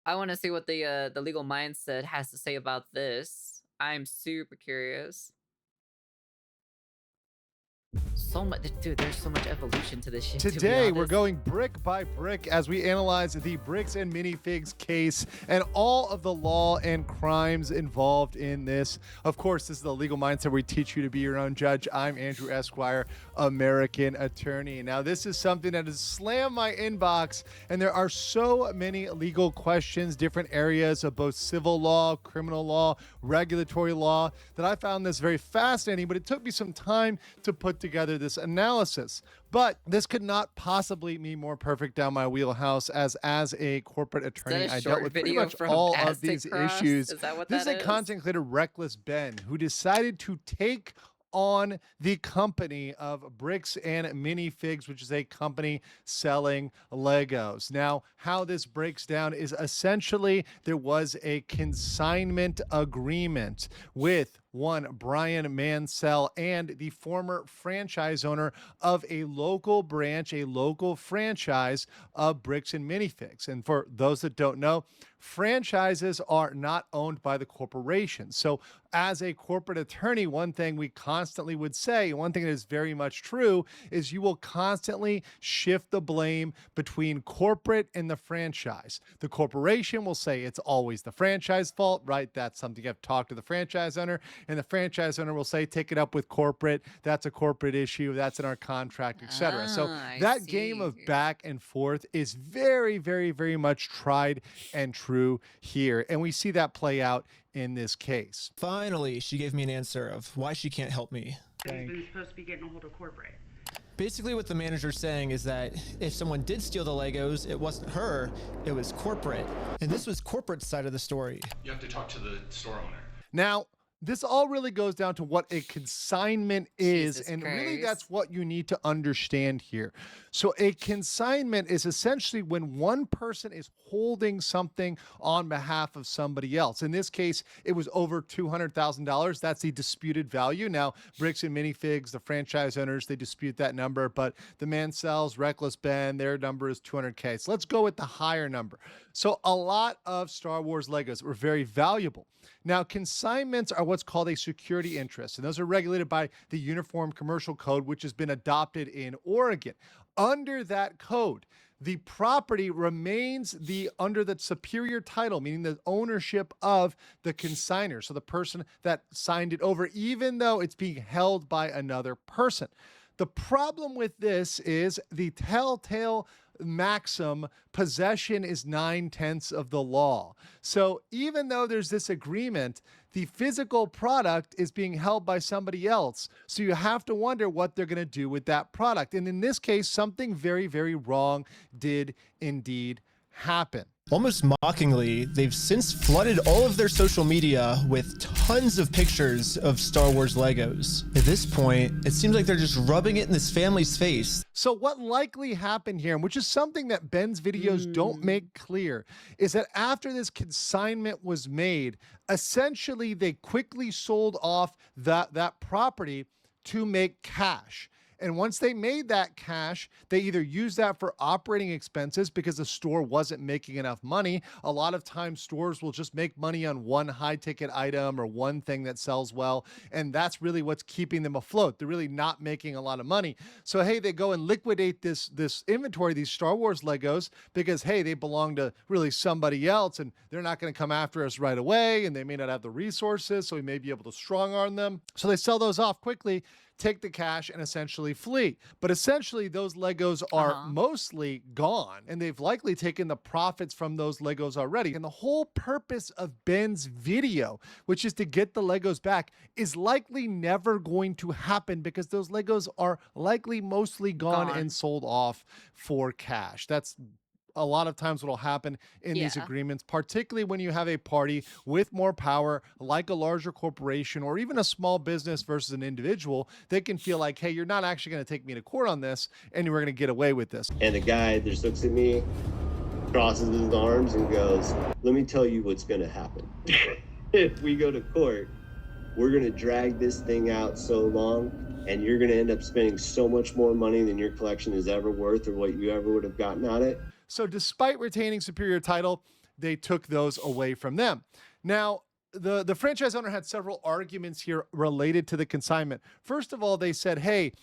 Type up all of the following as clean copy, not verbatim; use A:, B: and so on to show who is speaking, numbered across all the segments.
A: I want to see what the legal mindset has to say about this. I'm super curious. So much, dude. There's so much evolution to this shit. To be
B: Today, we're
A: honest.
B: going brick by brick as we analyze the bricks and minifigs case and all of the law and crimes involved in this. Of course, this is the legal mindset where we teach you to be your own judge. I'm Andrew Esquire, American attorney. Now, this is something that has slammed my inbox, and there are so many legal questions, different areas of both civil law, criminal law, regulatory law, that I found this very fascinating, but it took me some time to put together this analysis. But this could not possibly be more perfect down my wheelhouse as a corporate
A: Is that
B: attorney.
A: a
B: I dealt
A: short
B: with pretty
A: video
B: much
A: from
B: all of
A: Aztec
B: these
A: Cross?
B: issues.
A: Is that what
B: This is
A: that
B: a
A: is?
B: content creator, Reckless Ben, who decided to take on the company of Bricks and Minifigs, which is a company selling Legos. Now, how this breaks down is essentially there was a consignment agreement with one Brian Mansell and the former franchise owner of a local branch, a local franchise of Bricks and Minifigs. And for those that don't know, franchises are not owned by the corporation. So, as a corporate attorney, one thing we constantly would say, one thing that is very much true, is you will constantly shift the blame between corporate and the franchise. The corporation will say it's always the franchise fault, right? That's something you have to talk to the franchise owner, and the franchise owner will say, take it up with corporate. That's a corporate issue. That's in our contract, etc. So
A: Ah, I
B: that game of
A: see.
B: back and forth is very, very, very much tried and true here. And we see that play out in this case.
C: Finally, she gave me an answer of why she can't help me.
D: He's been supposed to be getting a hold of corporate.
C: Basically, what the manager's saying is that if someone did steal the Legos, it wasn't her, it was corporate. And this was corporate's side of the story.
E: You have to talk to the store owner.
B: Now, this all really goes down to what a consignment is,
A: Jesus
B: and really
A: Christ.
B: that's what you need to understand here. So, a consignment is essentially when one person is holding something on behalf of somebody else. In this case, it was over $200,000. That's the disputed value. Now, Bricks and Minifigs, the franchise owners, they dispute that number, but the Mansells, Reckless Ben, their number is 200K. So, let's go with the higher number. So, a lot of Star Wars Legos were very valuable. Now, consignments are what's called a security interest, and those are regulated by the Uniform Commercial Code, which has been adopted in Oregon. Under that code, the property remains under the superior title, meaning the ownership of the consignor, so the person that signed it over, even though it's being held by another person. The problem with this is the telltale maxim possession is 9/10 of the law. So even though there's this agreement, the physical product is being held by somebody else. So you have to wonder what they're going to do with that product. And in this case, something very, very wrong did indeed happen.
C: Almost mockingly, they've since flooded all of their social media with tons of pictures of Star Wars Legos. At this point, it seems like they're just rubbing it in this family's face.
B: So what likely happened here, which is something that Ben's videos don't make clear, is that after this consignment was made, essentially they quickly sold off that property to make cash. And once they made that cash, they either used that for operating expenses because the store wasn't making enough money. A lot of times stores will just make money on one high ticket item or one thing that sells well. And that's really what's keeping them afloat. They're really not making a lot of money. So, hey, they go and liquidate this inventory, these Star Wars Legos, because, hey, they belong to really somebody else and they're not going to come after us right away. And they may not have the resources. So we may be able to strong arm them. So they sell those off quickly, take the cash, and essentially flee. But essentially, those Legos are mostly gone, and they've likely taken the profits from those Legos already. And the whole purpose of Ben's video, which is to get the Legos back, is likely never going to happen because those Legos are likely mostly gone and sold off for cash. That's a lot of times what will happen in these
A: Yeah.
B: agreements, particularly when you have a party with more power, like a larger corporation or even a small business versus an individual. They can feel like, hey, you're not actually going to take me to court on this, and we're going to get away with this.
F: And the guy just looks at me, crosses his arms, and goes, "Let me tell you what's going to happen. If we go to court, we're going to drag this thing out so long, and you're going to end up spending so much more money than your collection is ever worth or what you ever would have gotten on it."
B: So despite retaining superior title, they took those away from them. Now, the franchise owner had several arguments here related to the consignment. First of all, they said, hey,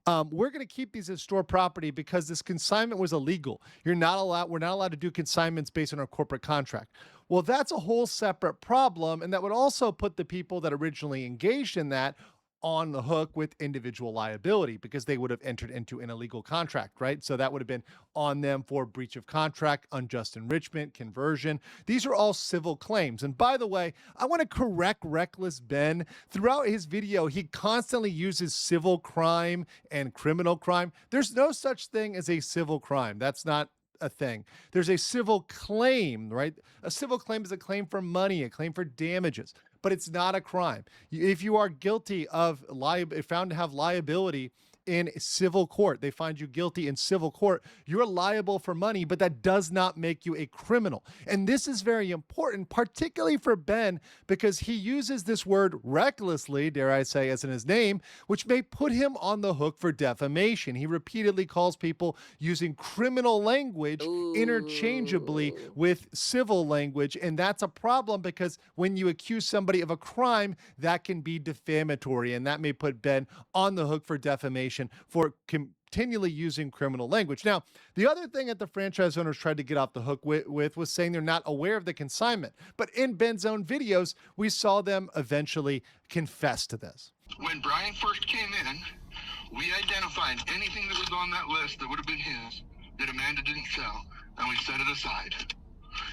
B: we're going to keep these as store property because this consignment was illegal. We're not allowed to do consignments based on our corporate contract. Well, that's a whole separate problem. And that would also put the people that originally engaged in that on the hook with individual liability because they would have entered into an illegal contract, right? So that would have been on them for breach of contract, unjust enrichment, conversion. These are all civil claims. And by the way, I want to correct Reckless Ben. Throughout his video, he constantly uses civil crime and criminal crime. There's no such thing as a civil crime. That's not a thing. There's a civil claim, right? A civil claim is a claim for money, a claim for damages, but it's not a crime. If you are guilty of found to have liability in civil court, they find you guilty in civil court, you're liable for money, but that does not make you a criminal. And this is very important, particularly for Ben, because he uses this word recklessly, dare I say, as in his name, which may put him on the hook for defamation. He repeatedly calls people using criminal language interchangeably with civil language. And that's a problem because when you accuse somebody of a crime, that can be defamatory. And that may put Ben on the hook for defamation for continually using criminal language. Now, the other thing that the franchise owners tried to get off the hook with was saying they're not aware of the consignment. But in Ben's own videos, we saw them eventually confess to this.
G: When Brian first came in, we identified anything that was on that list that would have been his that Amanda didn't sell, and we set it aside.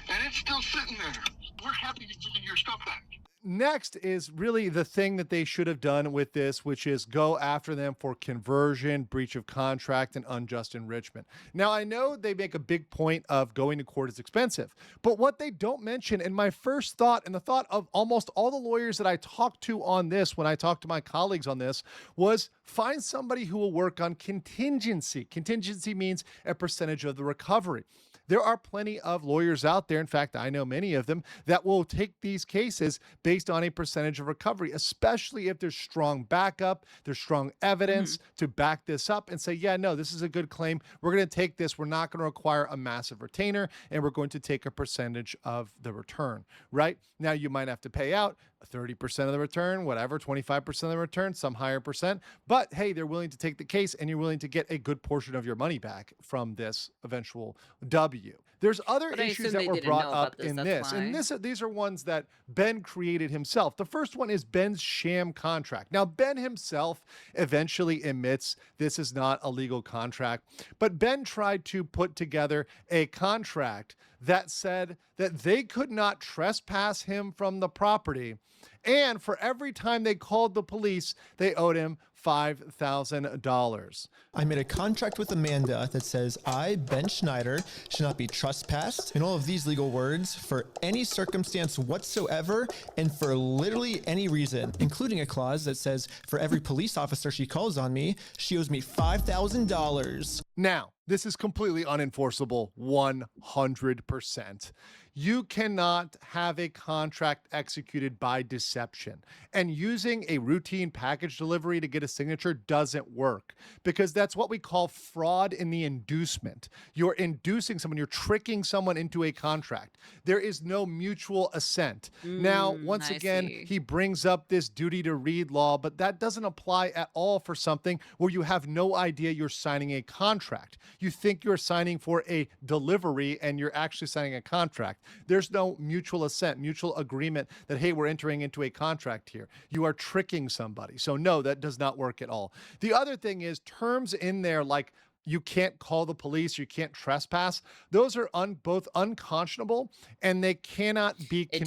G: And it's still sitting there. We're happy to give you your stuff back.
B: Next is really the thing that they should have done with this, which is go after them for conversion, breach of contract, and unjust enrichment. Now, I know they make a big point of going to court is expensive, but what they don't mention, and my first thought, and the thought of almost all the lawyers that I talked to on this, when I talked to my colleagues on this, was find somebody who will work on contingency. Contingency means a percentage of the recovery. There are plenty of lawyers out there, in fact, I know many of them, that will take these cases based on a percentage of recovery, especially if there's strong backup, there's strong evidence to back this up and say, yeah, no, this is a good claim. We're going to take this. We're not going to require a massive retainer, and we're going to take a percentage of the return, right? Now, you might have to pay out 30% of the return, whatever, 25% of the return, some higher percent. But hey, they're willing to take the case and you're willing to get a good portion of your money back from this eventual W. There's other issues that were brought up in this. And these are ones that Ben created himself. The first one is Ben's sham contract. Now, Ben himself eventually admits this is not a legal contract, but Ben tried to put together a contract that said that they could not trespass him from the property. And for every time they called the police, they owed him $5,000.
C: I made a contract with Amanda that says I, Ben Schneider, should not be trespassed in all of these legal words for any circumstance whatsoever and for literally any reason, including a clause that says for every police officer she calls on me, she owes me $5,000.
B: Now, this is completely unenforceable 100%. You cannot have a contract executed by deception, and using a routine package delivery to get a signature doesn't work because that's what we call fraud in the inducement. You're inducing someone, you're tricking someone into a contract. There is no mutual assent. Now, once again, he brings up this duty to read law, but that doesn't apply at all for something where you have no idea you're signing a contract. You think you're signing for a delivery and you're actually signing a contract. There's no mutual assent, mutual agreement that, hey, we're entering into a contract here. You are tricking somebody. So no, that does not work at all. The other thing is terms in there like you can't call the police, you can't trespass. Those are both unconscionable and they cannot be.
A: It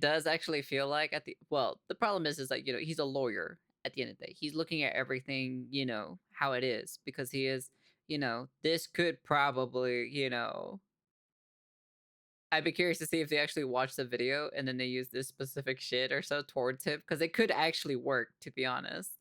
A: does actually feel like the problem is that, he's a lawyer at the end of the day. He's looking at everything, how it is because he is, this could probably, I'd be curious to see if they actually watch the video and then they use this specific shit or so towards him because it could actually work, to be honest.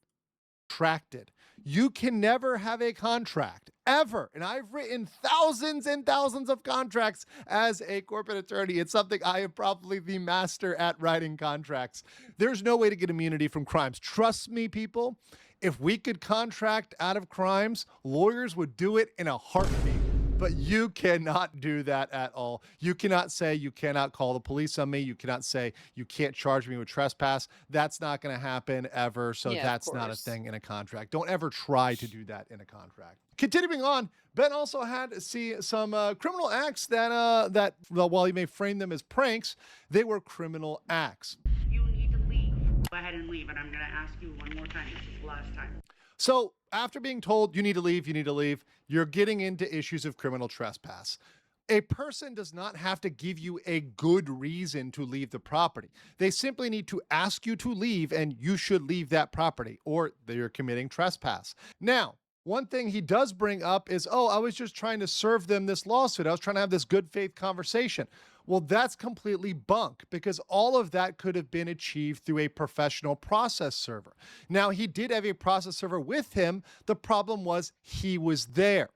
B: Contracted. You can never have a contract ever. And I've written thousands and thousands of contracts as a corporate attorney. It's something I am probably the master at writing contracts. There's no way to get immunity from crimes. Trust me, people. If we could contract out of crimes, lawyers would do it in a heartbeat. But you cannot do that at all. You cannot say you cannot call the police on me. You cannot say you can't charge me with trespass. That's not going to happen ever. So
A: Yeah, of
B: that's not a
A: course.
B: thing in a contract. Don't ever try to do that in a contract. Continuing on, Ben also had to see some criminal acts that well, while he may frame them as pranks, they were criminal acts.
D: You need to leave. Go ahead and leave, and I'm going to ask you one more time. This is the last time.
B: So after being told you need to leave, you're getting into issues of criminal trespass. A person does not have to give you a good reason to leave the property. They simply need to ask you to leave, and you should leave that property, or they're committing trespass. Now, one thing he does bring up is, I was just trying to serve them this lawsuit. I was trying to have this good faith conversation. Well, that's completely bunk, because all of that could have been achieved through a professional process server. Now, he did have a process server with him. The problem was he was there.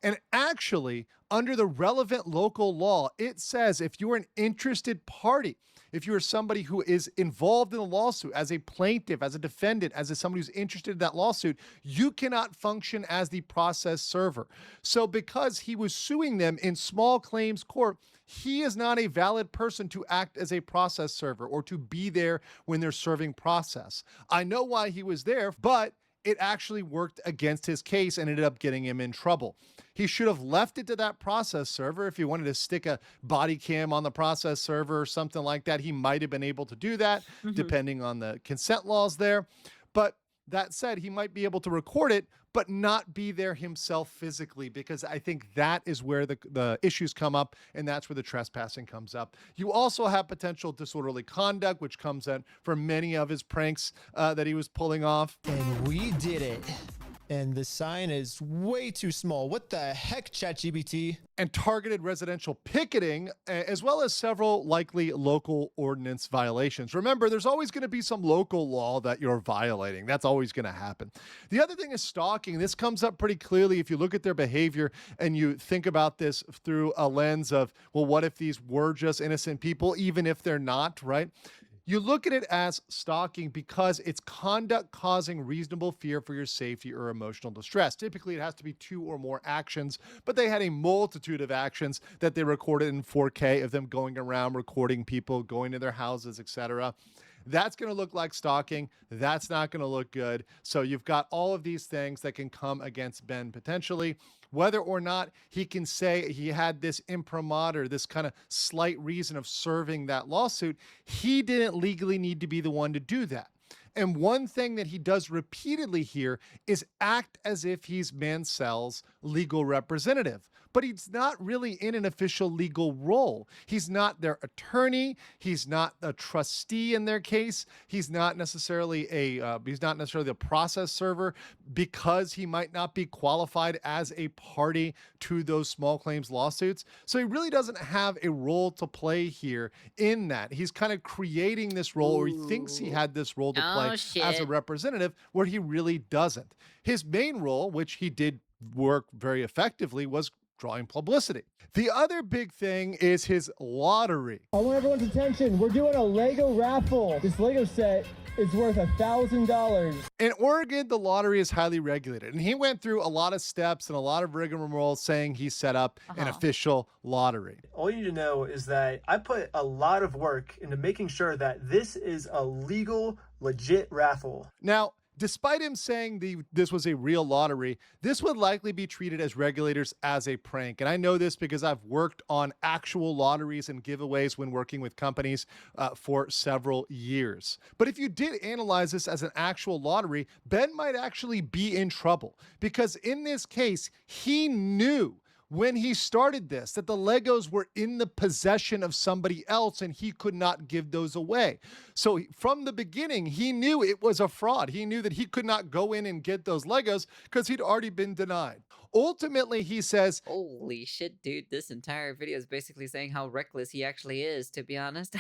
B: And actually, under the relevant local law, it says if you're an interested party, if you're somebody who is involved in a lawsuit as a plaintiff, as a defendant, as somebody who's interested in that lawsuit, you cannot function as the process server. So because he was suing them in small claims court, he is not a valid person to act as a process server or to be there when they're serving process. I know why he was there, but it actually worked against his case and ended up getting him in trouble. He should have left it to that process server. If he wanted to stick a body cam on the process server or something like that, he might have been able to do that, depending on the consent laws there. But that said, he might be able to record it, but not be there himself physically, because I think that is where the issues come up, and that's where the trespassing comes up. You also have potential disorderly conduct, which comes in for many of his pranks that he was pulling off.
C: And we did it. And the sign is way too small. What the heck, ChatGPT?
B: And targeted residential picketing, as well as several likely local ordinance violations. Remember, there's always going to be some local law that you're violating. That's always going to happen. The other thing is stalking. This comes up pretty clearly if you look at their behavior and you think about this through a lens of, well, what if these were just innocent people, even if they're not, right? You look at it as stalking because it's conduct causing reasonable fear for your safety or emotional distress. Typically, it has to be 2 or more actions, but they had a multitude of actions that they recorded in 4K of them going around recording people, going to their houses, etc. That's going to look like stalking. That's not going to look good. So you've got all of these things that can come against Ben potentially. Whether or not he can say he had this imprimatur, this kind of slight reason of serving that lawsuit, he didn't legally need to be the one to do that. And one thing that he does repeatedly here is act as if he's Mansell's legal representative. But he's not really in an official legal role. He's not their attorney. He's not a trustee in their case. He's not necessarily a process server, because he might not be qualified as a party to those small claims lawsuits. So he really doesn't have a role to play here in that. He's kind of creating this role, or he thinks he had this role to play as a representative, where he really doesn't. His main role, which he did work very effectively, was drawing publicity. The other big thing is his lottery.
H: I want everyone's attention. We're doing a Lego raffle. This Lego set is worth $1,000.
B: In Oregon, the lottery is highly regulated, and he went through a lot of steps and a lot of rigmarole saying he set up an official lottery.
I: All you need to know is that I put a lot of work into making sure that this is a legal, legit raffle.
B: Now, despite him saying this was a real lottery, this would likely be treated as regulators as a prank. And I know this because I've worked on actual lotteries and giveaways when working with companies for several years. But if you did analyze this as an actual lottery, Ben might actually be in trouble, because in this case, he knew when he started this that the Legos were in the possession of somebody else and he could not give those away. So from the beginning, he knew it was a fraud. He knew that he could not go in and get those Legos because he'd already been denied. Ultimately, he says,
A: holy shit, dude, this entire video is basically saying how reckless he actually is, to be honest.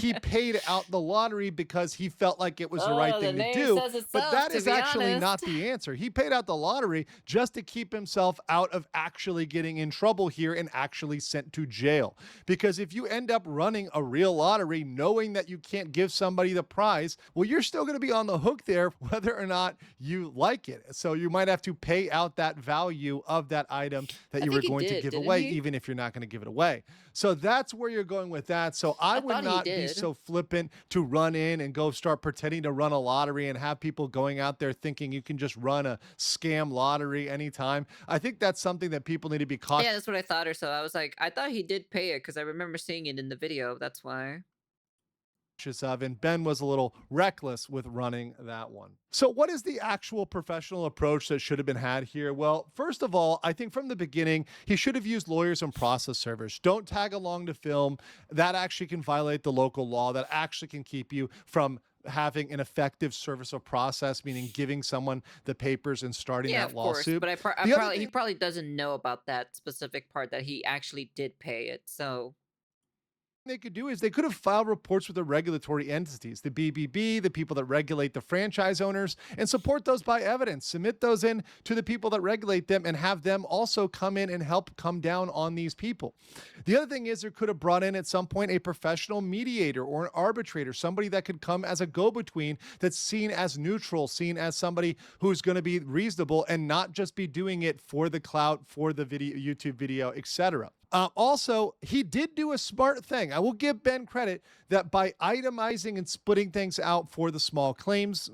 B: he paid out the lottery because he felt like it was the right thing to do. But that is actually not the answer. He paid out the lottery just to keep himself out of actually getting in trouble here and actually sent to jail. Because if you end up running a real lottery knowing that you can't give somebody the prize, well, you're still going to be on the hook there whether or not you like it. So you might have to pay pay out that value of that item that
A: I
B: you
A: think
B: were
A: he
B: going to
A: did,
B: give
A: didn't
B: away,
A: he?
B: even if you're not going to give it away. So that's where you're going with that. So I
A: I
B: would
A: thought he
B: not be
A: did.
B: so flippant to run in and go start pretending to run a lottery and have people going out there thinking you can just run a scam lottery anytime. I think that's something that people need to be cautious
A: Yeah, that's what I thought or so. I was like, I thought he did pay it because I remember seeing it in the video. That's why.
B: of, and Ben was a little reckless with running that one. So what is the actual professional approach that should have been had here? Well, first of all, I think from the beginning, he should have used lawyers and process servers. Don't tag along to film. That actually can violate the local law. That actually can keep you from having an effective service of process, meaning giving someone the papers and starting
A: Yeah,
B: that
A: of course.
B: lawsuit.
A: But
B: The other
A: he
B: thing
A: probably doesn't know about that specific part that he actually did pay it. So
B: they could do is they could have filed reports with the regulatory entities, the BBB, the people that regulate the franchise owners, and support those by evidence. Submit those in to the people that regulate them and have them also come in and help come down on these people. The other thing is there could have brought in at some point a professional mediator or an arbitrator, somebody that could come as a go-between that's seen as neutral, seen as somebody who's going to be reasonable and not just be doing it for the clout, for the video, YouTube video, etc. Also, he did do a smart thing. I will give Ben credit that by itemizing and splitting things out for the small claims,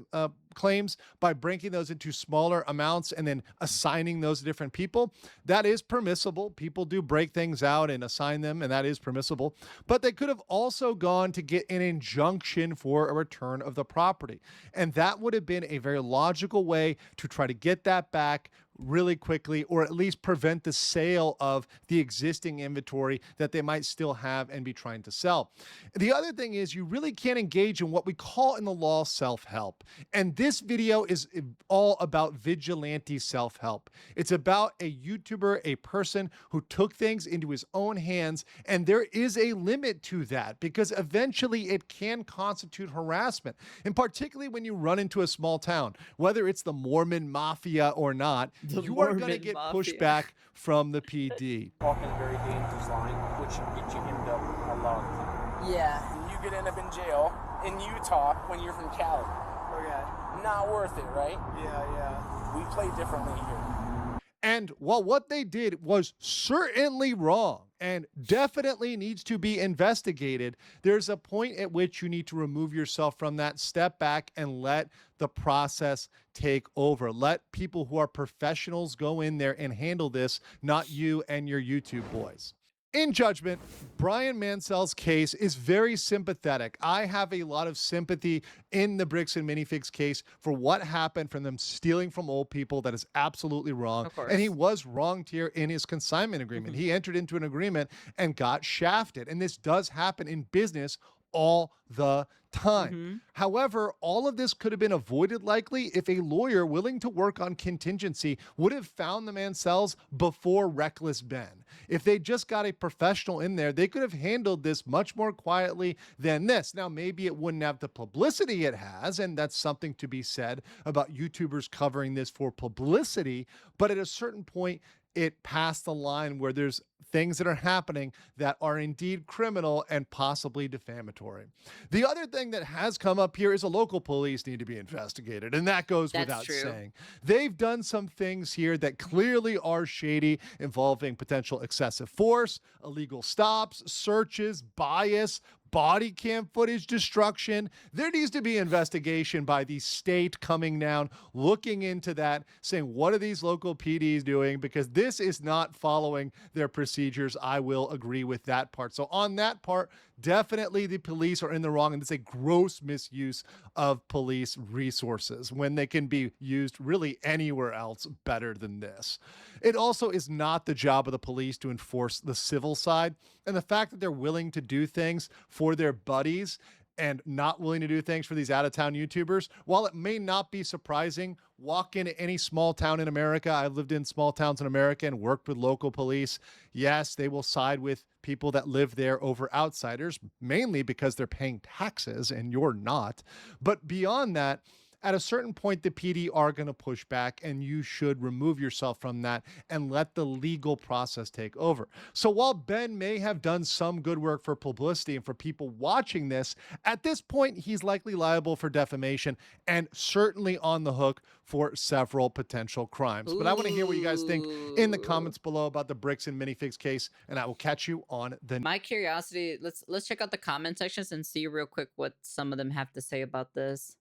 B: by breaking those into smaller amounts and then assigning those to different people, that is permissible. People do break things out and assign them, and that is permissible. But they could have also gone to get an injunction for a return of the property. And that would have been a very logical way to try to get that back really quickly, or at least prevent the sale of the existing inventory that they might still have and be trying to sell. The other thing is you really can't engage in what we call in the law self-help. And this video is all about vigilante self-help. It's about a YouTuber, a person who took things into his own hands, and there is a limit to that because eventually it can constitute harassment. And particularly when you run into a small town, whether it's the Mormon mafia or not, you are going to get pushback from the PD.
J: Walking a very dangerous line, which can get you hemmed up a lot of time.
K: Yeah.
J: And you could end up in jail in Utah when you're from Cali.
K: Okay.
J: Not worth it, right?
K: Yeah.
J: We play differently here.
B: And while what they did was certainly wrong and definitely needs to be investigated, there's a point at which you need to remove yourself from that, step back, and let the process take over. Let people who are professionals go in there and handle this, not you and your YouTube boys. In judgment, Brian Mansell's case is very sympathetic. I have a lot of sympathy in the Bricks and Minifigs case for what happened from them stealing from old people. That is absolutely wrong.
A: Of course.
B: And he was wronged here in his consignment agreement. He entered into an agreement and got shafted. And this does happen in business all the time. However, all of this could have been avoided likely if a lawyer willing to work on contingency would have found the Mansells before Reckless Ben. If they just got a professional in there, they could have handled this much more quietly than this. Now, maybe it wouldn't have the publicity it has, and that's something to be said about YouTubers covering this for publicity, but at a certain point, it passed the line where there's things that are happening that are indeed criminal and possibly defamatory. The other thing that has come up here is the local police need to be investigated, and that goes without saying. They've done some things here that clearly are shady, involving potential excessive force, illegal stops, searches, bias, body cam footage destruction. There needs to be investigation by the state coming down, looking into that, saying, what are these local PDs doing? Because this is not following their procedures. I will agree with that part. So on that part, definitely the police are in the wrong, and it's a gross misuse of police resources when they can be used really anywhere else better than this. It also is not the job of the police to enforce the civil side, and the fact that they're willing to do things for their buddies and not willing to do things for these out-of-town YouTubers, while it may not be surprising, walk into any small town in America. I've lived in small towns in America and worked with local police. Yes, they will side with people that live there over outsiders, mainly because they're paying taxes and you're not. But beyond that, at a certain point, the PD are going to push back, and you should remove yourself from that and let the legal process take over. So while Ben may have done some good work for publicity and for people watching this, at this point, he's likely liable for defamation and certainly on the hook for several potential crimes. But I want to hear what you guys think in the
A: Ooh.
B: comments below about the bricks and minifigs case, and I will catch you on the
A: My curiosity, let's check out the comment sections and see real quick what some of them have to say about this.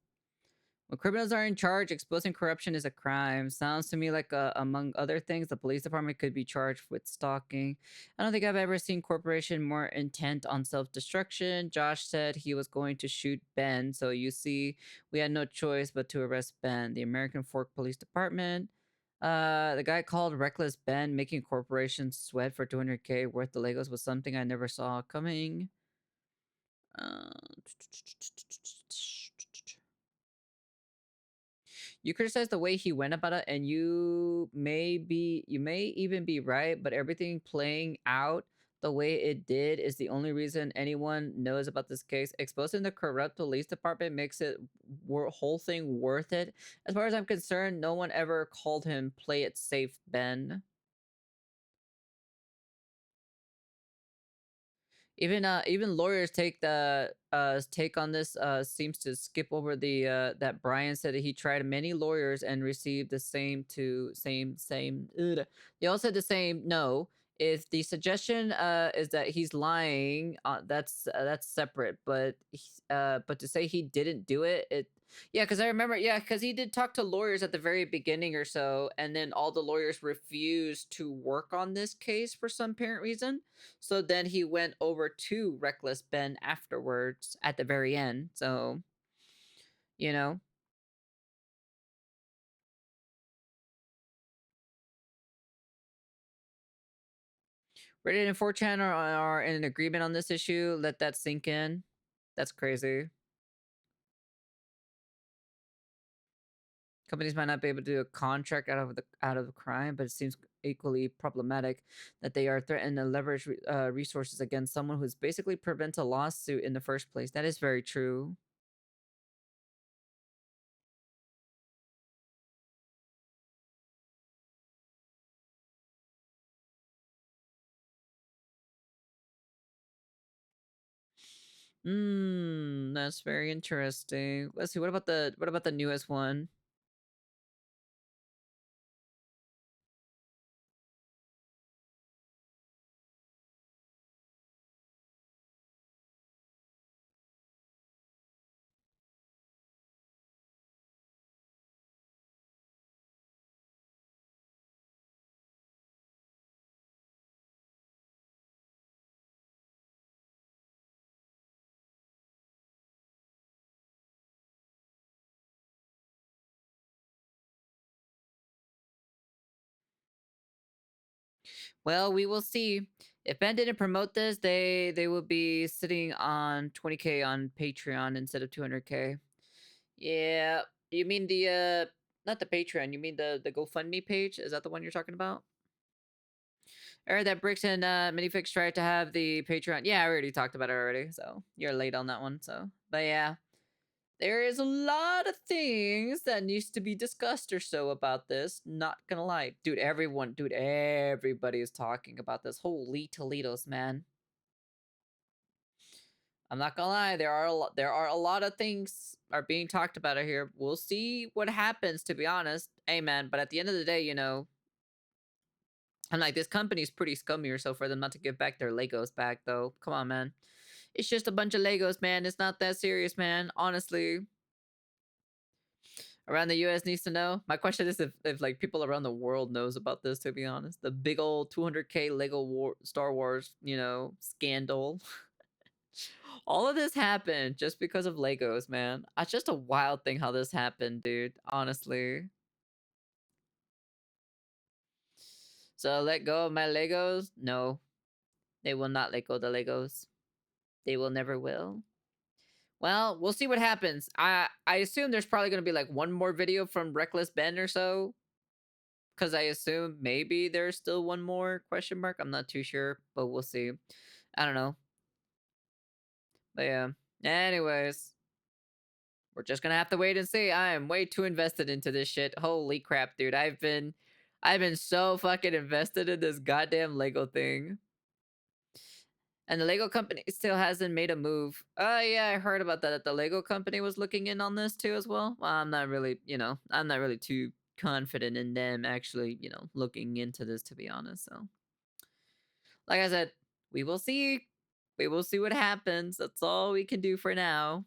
A: When criminals are in charge, exposing corruption is a crime. Sounds to me like, among other things, the police department could be charged with stalking. I don't think I've ever seen corporation more intent on self-destruction. Josh said he was going to shoot Ben, so you see, we had no choice but to arrest Ben. The American Fork Police Department. The guy called Reckless Ben making corporations sweat for 200K worth of Legos was something I never saw coming. You criticize the way he went about it, and you may even be right, but everything playing out the way it did is the only reason anyone knows about this case. Exposing the corrupt police department makes it whole thing worth it. As far as I'm concerned, no one ever called him play it safe, Ben. Even lawyers take the take on this seems to skip over the that Brian said that he tried many lawyers and received the same ugh. They all said the same no. If the suggestion is that he's lying, that's separate, but to say he didn't do it, yeah, because I remember, yeah, because he did talk to lawyers at the very beginning or so, and then all the lawyers refused to work on this case for some apparent reason. So then he went over to Reckless Ben afterwards at the very end. So, you know. Reddit and 4chan are in an agreement on this issue. Let that sink in. That's crazy. Companies might not be able to do a contract out of the crime, but it seems equally problematic that they are threatened to leverage resources against someone who's basically prevents a lawsuit in the first place. That is very true. That's very interesting. Let's see. What about the newest one? Well, we will see. If Ben didn't promote this, they will be sitting on 20K on Patreon instead of 200K. Yeah, you mean the not the Patreon, you mean the GoFundMe page? Is that the one you're talking about? I heard that Bricks and Minifix tried to have the Patreon. Yeah, I already talked about it already, so you're late on that one. So, but yeah, there is a lot of things that needs to be discussed or so about this. Not gonna lie, dude. Everybody is talking about this. Holy Toledo's, man. I'm not gonna lie, there are a lot of things are being talked about here. We'll see what happens, to be honest. Hey, man, but at the end of the day, you know, I'm like, this company's pretty scummy or so for them not to give back their Legos back, though. Come on, man. It's just a bunch of Legos, man. It's not that serious, man. Honestly. Around the US needs to know. My question is if like people around the world knows about this, to be honest. The big old 200K Star Wars, you know, scandal. All of this happened just because of Legos, man. It's just a wild thing how this happened, dude. Honestly. So let go of my Legos? No. They will not let go of the Legos. They will never will. Well, we'll see what happens. I assume there's probably going to be like one more video from Reckless Ben or so. Because I assume maybe there's still one more question mark. I'm not too sure, but we'll see. I don't know. But yeah. Anyways. we're just gonna have to wait and see. I am way too invested into this shit. Holy crap, dude. I've been so fucking invested in this goddamn Lego thing. And the Lego company still hasn't made a move. Oh yeah, I heard about that. That the Lego company was looking in on this too as well. Well, I'm not really, I'm not really too confident in them actually, looking into this, to be honest. So, like I said, we will see. We will see what happens. That's all we can do for now.